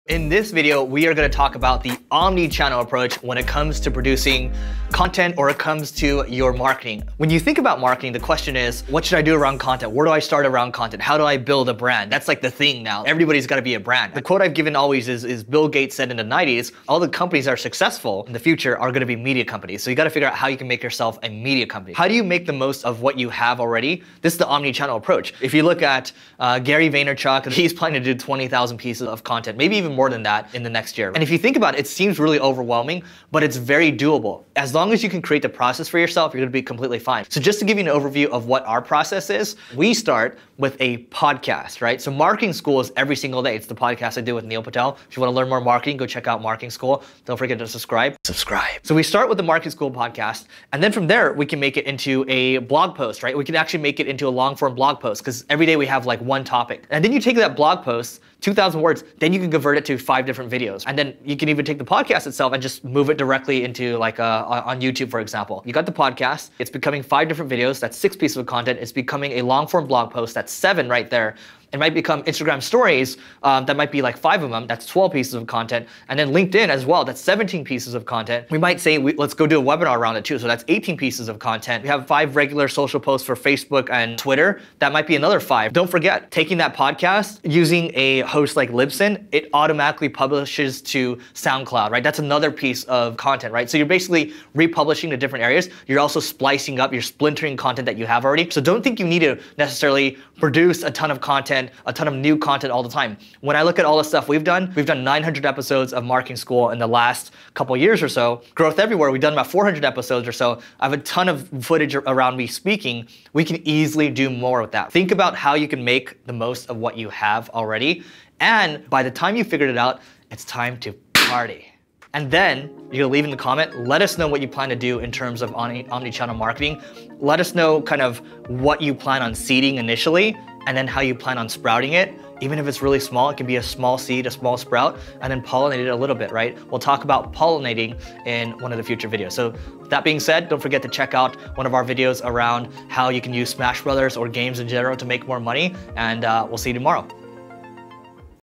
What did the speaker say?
In this video, we are going to talk about the omni-channel approach when it comes to producing content or it comes to your marketing. When you think about marketing, the question is, what should I do around content? Where do I start around content? How do I build a brand? That's like the thing now. Everybody's got to be a brand. The quote I've given always is Bill Gates said in the 90s, all the companies that are successful in the future are going to be media companies. So you got to figure out how you can make yourself a media company. How do you make the most of what you have already? This is the omni-channel approach. If you look at Gary Vaynerchuk, he's planning to do 20,000 pieces of content, maybe even more than that in the next year. And if you think about it, it seems really overwhelming, but it's very doable. As long as you can create the process for yourself, you're gonna be completely fine. So just to give you an overview of what our process is, we start with a podcast, right? So marketing school is every single day. It's the podcast I do with Neil Patel. If you wanna learn more marketing, go check out Marketing School. Don't forget to subscribe. So we start with the Marketing School podcast, and then from there, we can make it into a blog post, right? We can actually make it into a long form blog post because every day we have like one topic. And then you take that blog post, 2,000 words, then you can convert it to 5 different videos. And then you can even take the podcast itself and just move it directly into like on YouTube, for example. You got the podcast, it's becoming 5 different videos, that's 6 pieces of content. It's becoming a long form blog post, that's 7 right there. It might become Instagram stories, that might be like 5 of them, that's 12 pieces of content. And then LinkedIn as well, that's 17 pieces of content. We might say, let's go do a webinar around it too, so that's 18 pieces of content. We have 5 regular social posts for Facebook and Twitter, that might be another 5. Don't forget, taking that podcast, using a host like Libsyn, it automatically publishes to SoundCloud, right? That's another piece of content, right? So you're basically republishing to different areas. You're also splicing up, you're splintering content that you have already. So don't think you need to necessarily produce a ton of content, a ton of new content all the time. When I look at all the stuff we've done 900 episodes of Marketing School in the last couple years or so. Growth Everywhere, we've done about 400 episodes or so. I have a ton of footage around me speaking. We can easily do more with that. Think about how you can make the most of what you have already. And by the time you figured it out, it's time to party. And then you're gonna leave in the comment, let us know what you plan to do in terms of omni-channel marketing. Let us know kind of what you plan on seeding initially, and then how you plan on sprouting it. Even if it's really small, it can be a small seed, a small sprout, and then pollinate it a little bit, right? We'll talk about pollinating in one of the future videos. So that being said, don't forget to check out one of our videos around how you can use Smash Brothers or games in general to make more money, and we'll see you tomorrow.